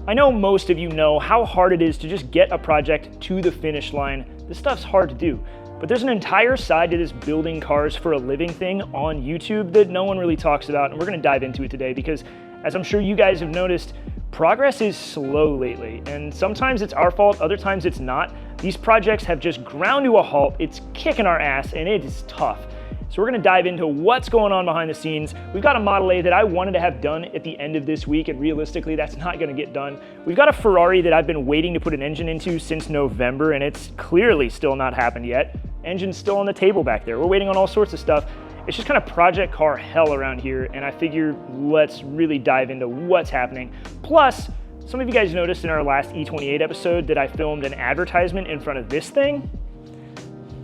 I know most of you know how hard it is to just get a project to the finish line. This stuff's hard to do, but there's an entire side to this building cars for a living thing on YouTube that no one really talks about, and we're gonna dive into it today because, as I'm sure you guys have noticed, progress is slow lately, and sometimes it's our fault, other times it's not. These projects have just ground to a halt, it's kicking our ass, and it is tough. So we're gonna dive into what's going on behind the scenes. We've got a Model A that I wanted to have done at the end of this week, and realistically, that's not gonna get done. We've got a Ferrari that I've been waiting to put an engine into since November, and it's clearly still not happened yet. Engine's still on the table back there. We're waiting on all sorts of stuff. It's just kind of project car hell around here, and I figure let's really dive into what's happening. Plus, some of you guys noticed in our last E28 episode that I filmed an advertisement in front of this thing.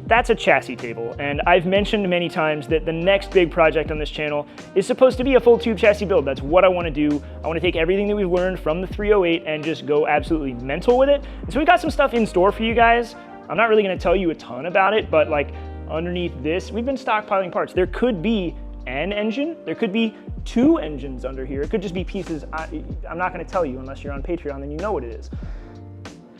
That's a chassis table, and I've mentioned many times that the next big project on this channel is supposed to be a full tube chassis build. That's what I want to do. I want to take everything that we've learned from the 308 and just go absolutely mental with it. And so we've got some stuff in store for you guys. I'm not really going to tell you a ton about it, but like underneath this, we've been stockpiling parts. There could be an engine, there could be two engines under here. It could just be pieces. I'm not going to tell you unless you're on Patreon, then you know what it is.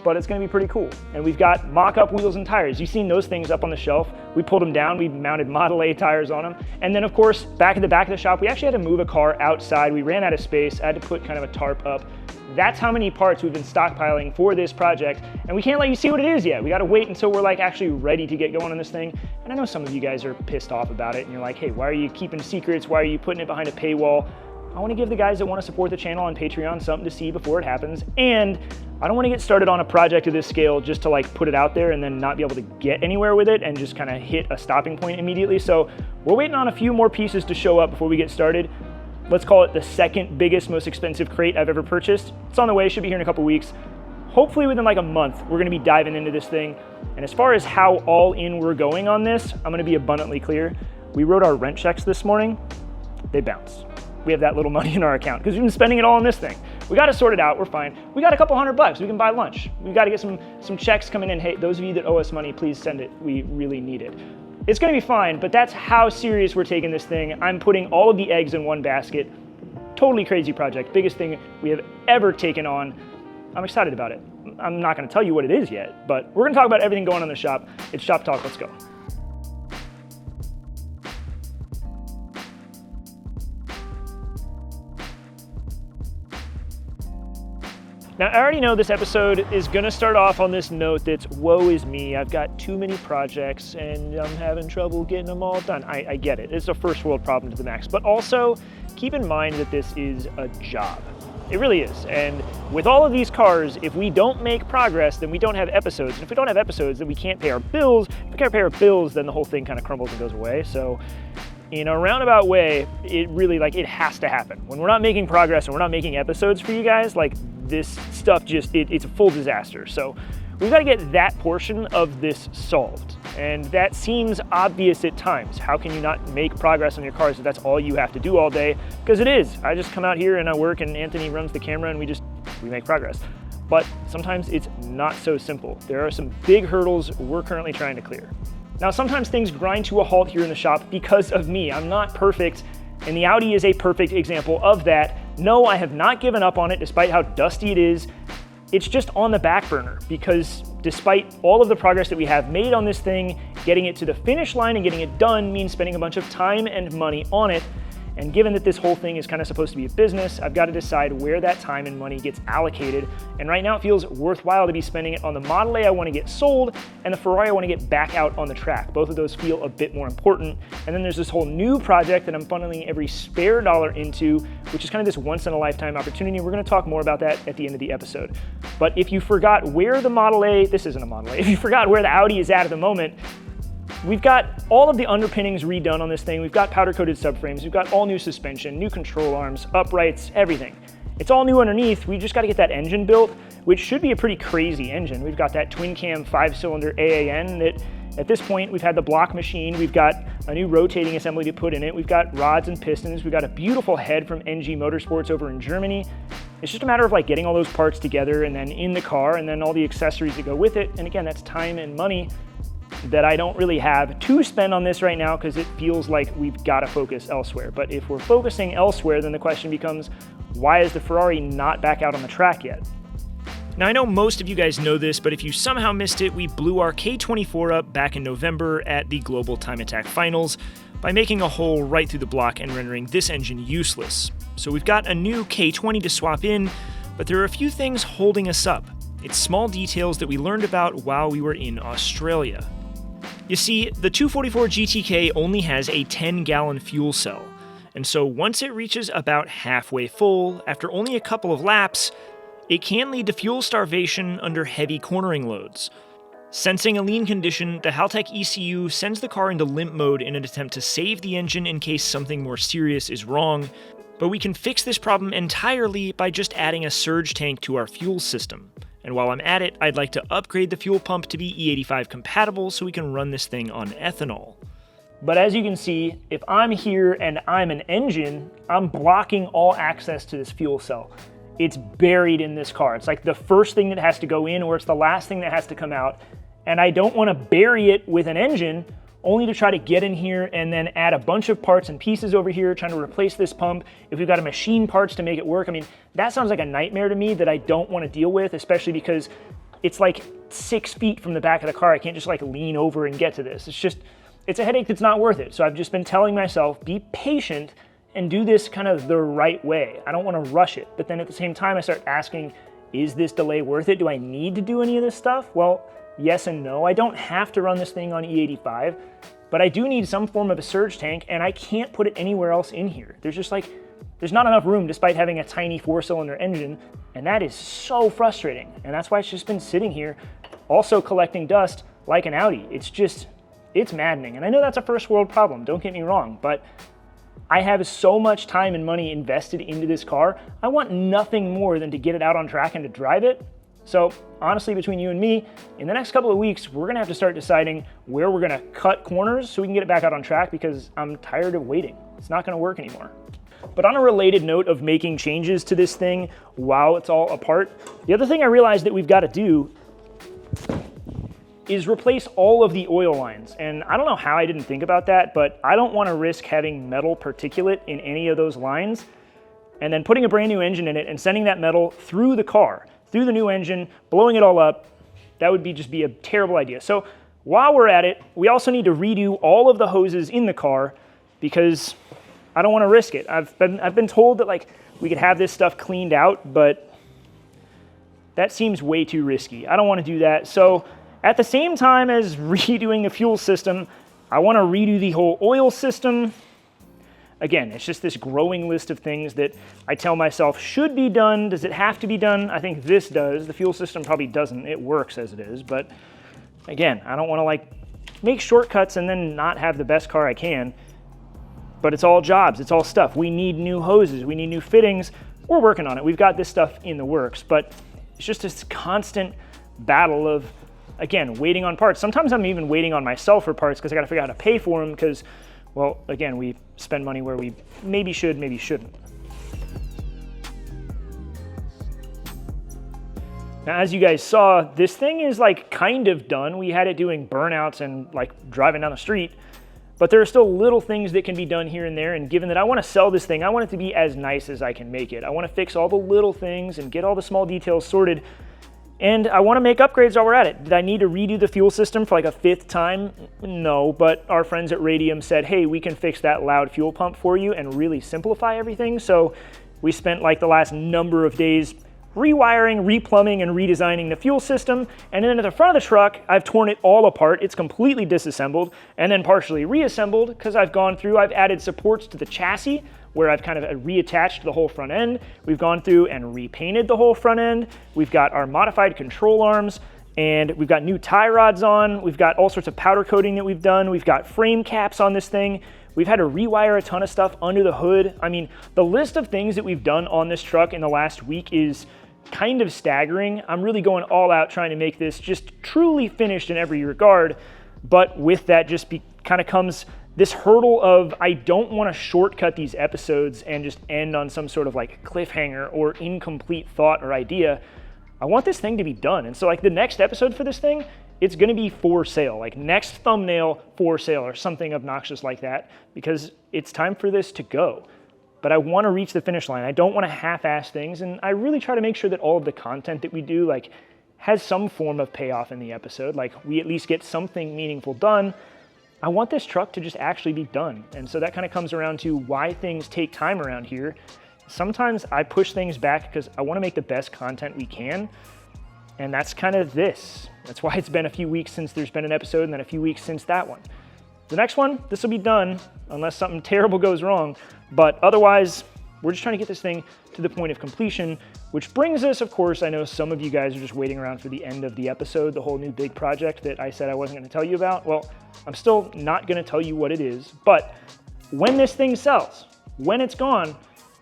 But it's gonna be pretty cool. And we've got mock-up wheels and tires. You've seen those things up on the shelf. We pulled them down, we mounted Model A tires on them. And then of course, back at the back of the shop, we actually had to move a car outside. We ran out of space, I had to put kind of a tarp up. That's how many parts we've been stockpiling for this project. And we can't let you see what it is yet. We gotta wait until we're like actually ready to get going on this thing. And I know some of you guys are pissed off about it and you're like, hey, why are you keeping secrets? Why are you putting it behind a paywall? I want to give the guys that want to support the channel on Patreon something to see before it happens, and I don't want to get started on a project of this scale just to like put it out there and then not be able to get anywhere with it and just kind of hit a stopping point immediately. So we're waiting on a few more pieces to show up before we get started. Let's call it the second biggest, most expensive crate I've ever purchased. It's on the way, should be here in a couple weeks. Hopefully within like a month, we're going to be diving into this thing. And as far as how all in we're going on this, I'm going to be abundantly clear. We wrote our rent checks this morning. They bounced. We have that little money in our account because we've been spending it all on this thing. We got to sort it out. We're fine. We got a couple $100. We can buy lunch. We've got to get some checks coming in. Hey, those of you that owe us money, please send it. We really need it. It's going to be fine, but that's how serious we're taking this thing. I'm putting all of the eggs in one basket. Totally crazy project. Biggest thing we have ever taken on. I'm excited about it. I'm not going to tell you what it is yet, but we're going to talk about everything going on in the shop. It's Shop Talk. Let's go. Now, I already know this episode is gonna start off on this note that's, woe is me, I've got too many projects and I'm having trouble getting them all done. I get it, it's a first world problem to the max, but also keep in mind that this is a job. It really is, and with all of these cars, if we don't make progress, then we don't have episodes, and if we don't have episodes, then we can't pay our bills. If we can't pay our bills, then the whole thing kind of crumbles and goes away. So in a roundabout way, it really, like, it has to happen. When we're not making progress and we're not making episodes for you guys, like, this stuff just, it's a full disaster. So we've got to get that portion of this solved. And that seems obvious at times. How can you not make progress on your cars if that's all you have to do all day? Because it is. I just come out here and I work and Anthony runs the camera and we make progress. But sometimes it's not so simple. There are some big hurdles we're currently trying to clear. Now, sometimes things grind to a halt here in the shop because of me. I'm not perfect, and the Audi is a perfect example of that. No, I have not given up on it despite how dusty it is. It's just on the back burner because despite all of the progress that we have made on this thing, getting it to the finish line and getting it done means spending a bunch of time and money on it. And given that this whole thing is kind of supposed to be a business, I've got to decide where that time and money gets allocated. And right now it feels worthwhile to be spending it on the Model A I want to get sold and the Ferrari I want to get back out on the track. Both of those feel a bit more important. And then there's this whole new project that I'm funneling every spare dollar into, which is kind of this once in a lifetime opportunity. We're going to talk more about that at the end of the episode. But if you forgot where the Model A, this isn't a Model A, if you forgot where the Audi is at the moment, we've got all of the underpinnings redone on this thing. We've got powder-coated subframes. We've got all new suspension, new control arms, uprights, everything. It's all new underneath. We just got to get that engine built, which should be a pretty crazy engine. We've got that twin-cam 5-cylinder AAN that at this point we've had the block machine. We've got a new rotating assembly to put in it. We've got rods and pistons. We've got a beautiful head from NG Motorsports over in Germany. It's just a matter of like getting all those parts together and then in the car and then all the accessories that go with it. And again, that's time and money that I don't really have to spend on this right now because it feels like we've got to focus elsewhere. But if we're focusing elsewhere, then the question becomes, why is the Ferrari not back out on the track yet? Now, I know most of you guys know this, but if you somehow missed it, we blew our K24 up back in November at the Global Time Attack Finals by making a hole right through the block and rendering this engine useless. So we've got a new K20 to swap in, but there are a few things holding us up. It's small details that we learned about while we were in Australia. You see, the 244 GTK only has a 10-gallon fuel cell, and so once it reaches about halfway full, after only a couple of laps, it can lead to fuel starvation under heavy cornering loads. Sensing a lean condition, the Haltech ECU sends the car into limp mode in an attempt to save the engine in case something more serious is wrong, but we can fix this problem entirely by just adding a surge tank to our fuel system. And while I'm at it, I'd like to upgrade the fuel pump to be E85 compatible so we can run this thing on ethanol. But as you can see, if I'm here and I'm an engine, I'm blocking all access to this fuel cell. It's buried in this car. It's like the first thing that has to go in, or it's the last thing that has to come out. And I don't want to bury it with an engine only to try to get in here and then add a bunch of parts and pieces over here trying to replace this pump. If we've got to machine parts to make it work, I mean, that sounds like a nightmare to me that I don't want to deal with, especially because it's like 6 feet from the back of the car. I can't just like lean over and get to this. It's a headache that's not worth it. So I've just been telling myself, be patient and do this kind of the right way. I don't want to rush it. But then at the same time, I start asking, is this delay worth it? Do I need to do any of this stuff? Well, yes and no. I don't have to run this thing on E85, but I do need some form of a surge tank, and I can't put it anywhere else in here. There's not enough room despite having a tiny 4-cylinder engine, and that is so frustrating. And that's why it's just been sitting here, also collecting dust like an Audi. It's maddening. And I know that's a first world problem, don't get me wrong, but I have so much time and money invested into this car. I want nothing more than to get it out on track and to drive it. So honestly, between you and me, in the next couple of weeks, we're gonna have to start deciding where we're gonna cut corners so we can get it back out on track, because I'm tired of waiting. It's not gonna work anymore. But on a related note of making changes to this thing while it's all apart, the other thing I realized that we've got to do is replace all of the oil lines. And I don't know how I didn't think about that, but I don't want to risk having metal particulate in any of those lines and then putting a brand new engine in it and sending that metal through the car, through the new engine, blowing it all up. That would just be a terrible idea. So while we're at it, we also need to redo all of the hoses in the car because I don't want to risk it. I've been told that like we could have this stuff cleaned out, but that seems way too risky. I don't want to do that. So at the same time as redoing the fuel system, I want to redo the whole oil system. Again, it's just this growing list of things that I tell myself should be done. Does it have to be done? I think this does. The fuel system probably doesn't. It works as it is. But again, I don't want to like make shortcuts and then not have the best car I can. But it's all jobs. It's all stuff. We need new hoses. We need new fittings. We're working on it. We've got this stuff in the works. But it's just this constant battle of, again, waiting on parts. Sometimes I'm even waiting on myself for parts because I got to figure out how to pay for them because, well, again, we spend money where we maybe should, maybe shouldn't. Now, as you guys saw, this thing is like kind of done. We had it doing burnouts and like driving down the street, but there are still little things that can be done here and there. And given that I want to sell this thing, I want it to be as nice as I can make it. I want to fix all the little things and get all the small details sorted. And I want to make upgrades while we're at it. Did I need to redo the fuel system for like a 5th time? No, but our friends at Radium said, hey, we can fix that loud fuel pump for you and really simplify everything. So we spent like the last number of days rewiring, replumbing, and redesigning the fuel system. And then at the front of the truck, I've torn it all apart. It's completely disassembled and then partially reassembled because I've added supports to the chassis where I've kind of reattached the whole front end. We've gone through and repainted the whole front end. We've got our modified control arms and we've got new tie rods on. We've got all sorts of powder coating that we've done. We've got frame caps on this thing. We've had to rewire a ton of stuff under the hood. I mean, the list of things that we've done on this truck in the last week is kind of staggering. I'm really going all out trying to make this just truly finished in every regard. But with that kind of comes this hurdle of I don't want to shortcut these episodes and just end on some sort of like cliffhanger or incomplete thought or idea. I want this thing to be done. And so like the next episode for this thing, it's going to be for sale, like next thumbnail for sale or something obnoxious like that, because it's time for this to go. but I want to reach the finish line. I don't want to half-ass things, and I really try to make sure that all of the content that we do like has some form of payoff in the episode. Like we at least get something meaningful done. I want this truck to just actually be done. And so that kind of comes around to why things take time around here. Sometimes I push things back because I want to make the best content we can. And that's kind of this. That's why it's been a few weeks since there's been an episode and then a few weeks since that one. The next one, this will be done unless something terrible goes wrong. But otherwise, we're just trying to get this thing to the point of completion, which brings us, of course, I know some of you guys are just waiting around for the end of the episode, the whole new big project that I said I wasn't going to tell you about. Well, I'm still not going to tell you what it is, but when this thing sells, when it's gone,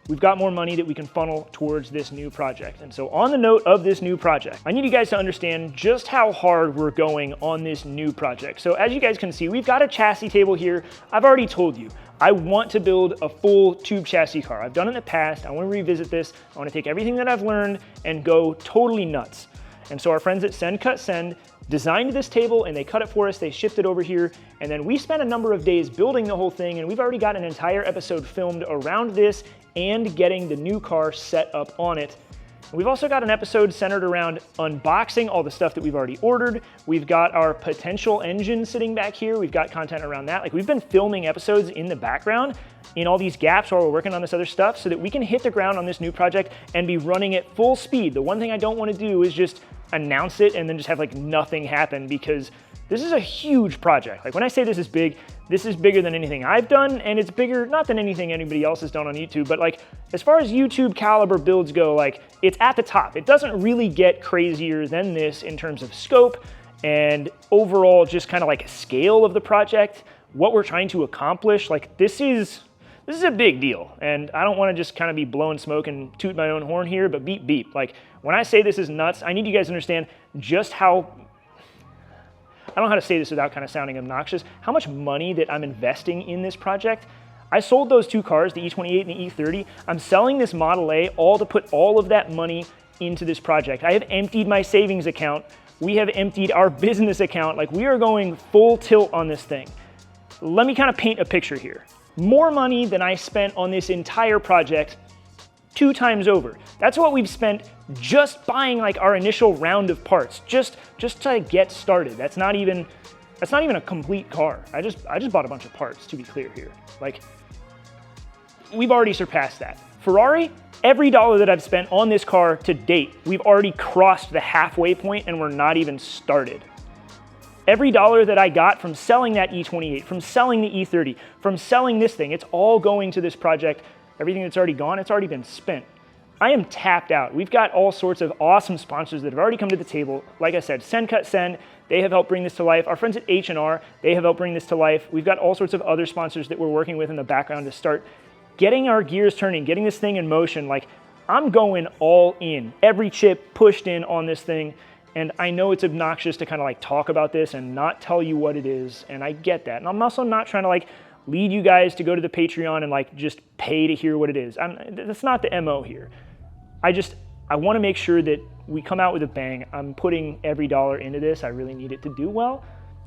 we've got more money that we can funnel towards this new project. And so on the note of this new project, I need you guys to understand just how hard we're going on this new project. So as you guys can see, we've got a chassis table here. I've already told you, I want to build a full tube chassis car. I've done it in the past. I want to revisit this. I want to take everything that I've learned and go totally nuts. And so our friends at Send Cut Send designed this table and they cut it for us. They shipped it over here. And then we spent a number of days building the whole thing. And we've already got an entire episode filmed around this and getting the new car set up on it. We've also got an episode centered around unboxing all the stuff that we've already ordered. We've got our potential engine sitting back here. We've got content around that. Like we've been filming episodes in the background in all these gaps while we're working on this other stuff so that we can hit the ground on this new project and be running at full speed. The one thing I don't want to do is just announce it and then just have like nothing happen, because this is a huge project. Like when I say this is bigger than anything I've done, and it's bigger not than anything anybody else has done on YouTube, but like as far as YouTube caliber builds go, like it's at the top. It doesn't really get crazier than this in terms of scope and overall just kind of like scale of the project, what we're trying to accomplish. Like this is a big deal, and I don't want to just kind of be blowing smoke and toot my own horn here, but beep beep. Like when I say this is nuts, I need you guys to understand just how, I don't know how to say this without kind of sounding obnoxious, how much money that I'm investing in this project. I sold those two cars, the E28 and the E30. I'm selling this Model A all to put all of that money into this project. I have emptied my savings account. We have emptied our business account. Like we are going full tilt on this thing. Let me kind of paint a picture here. More money than I spent on this entire project 2 times over. That's what we've spent just buying like our initial round of parts, just to get started. That's not even a complete car. I just bought a bunch of parts, to be clear here. Like we've already surpassed that. Ferrari, every dollar that I've spent on this car to date, we've already crossed the halfway point and we're not even started. Every dollar that I got from selling that E28, from selling the E30, from selling this thing, it's all going to this project. Everything that's already gone, it's already been spent. I am tapped out. We've got all sorts of awesome sponsors that have already come to the table. Like I said, Send Cut Send, they have helped bring this to life. Our friends at H&R, they have helped bring this to life. We've got all sorts of other sponsors that we're working with in the background to start getting our gears turning, getting this thing in motion. Like I'm going all in, every chip pushed in on this thing. And I know it's obnoxious to kind of like talk about this and not tell you what it is. And I get that. And I'm also not trying to like lead you guys to go to the Patreon and like just pay to hear what it is. That's not the MO here. I want to make sure that we come out with a bang. I'm putting every dollar into this. I really need it to do well.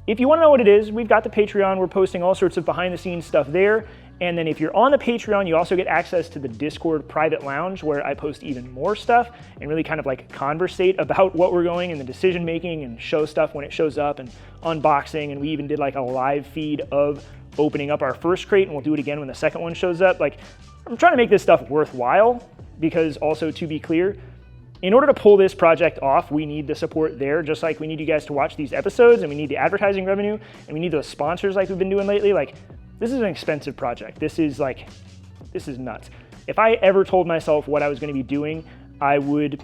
If you want to know what it is, we've got the Patreon. We're posting all sorts of behind the scenes stuff there. And then if you're on the Patreon, you also get access to the Discord private lounge where I post even more stuff and really kind of like conversate about what we're going and the decision making and show stuff when it shows up and unboxing. And we even did like a live feed of opening up our first crate, and we'll do it again when the second one shows up. Like I'm trying to make this stuff worthwhile, because also to be clear, in order to pull this project off, we need the support there, just like we need you guys to watch these episodes, and we need the advertising revenue, and we need those sponsors like we've been doing lately. Like this is an expensive project. This is nuts. If I ever told myself what I was going to be doing, I would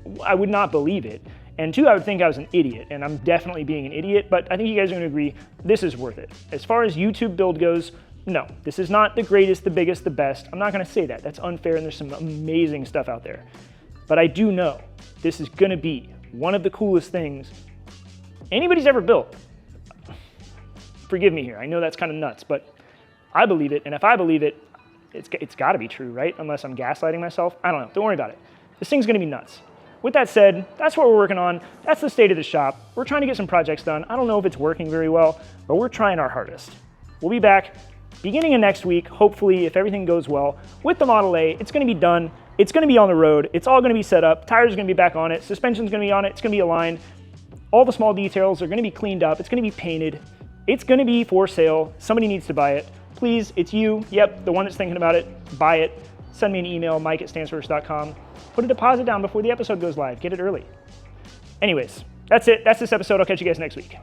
not believe it. And 2, I would think I was an idiot, and I'm definitely being an idiot, but I think you guys are going to agree this is worth it. As far as YouTube build goes, no, this is not the greatest, the biggest, the best. I'm not going to say that. That's unfair, and there's some amazing stuff out there. But I do know this is going to be one of the coolest things anybody's ever built. Forgive me here. I know that's kind of nuts, but I believe it, and if I believe it, it's got to be true, right? Unless I'm gaslighting myself. I don't know. Don't worry about it. This thing's going to be nuts. With that said, that's what we're working on. That's the state of the shop. We're trying to get some projects done. I don't know if it's working very well, but we're trying our hardest. We'll be back beginning of next week, hopefully, if everything goes well, with the Model A, it's going to be done. It's going to be on the road. It's all going to be set up. Tires are going to be back on it. Suspension's going to be on it. It's going to be aligned. All the small details are going to be cleaned up. It's going to be painted. It's going to be for sale. Somebody needs to buy it. Please, it's you. Yep, the one that's thinking about it. Buy it. Send me an email, mike@stanceworks.com. Put a deposit down before the episode goes live. Get it early. Anyways, that's it. That's this episode. I'll catch you guys next week.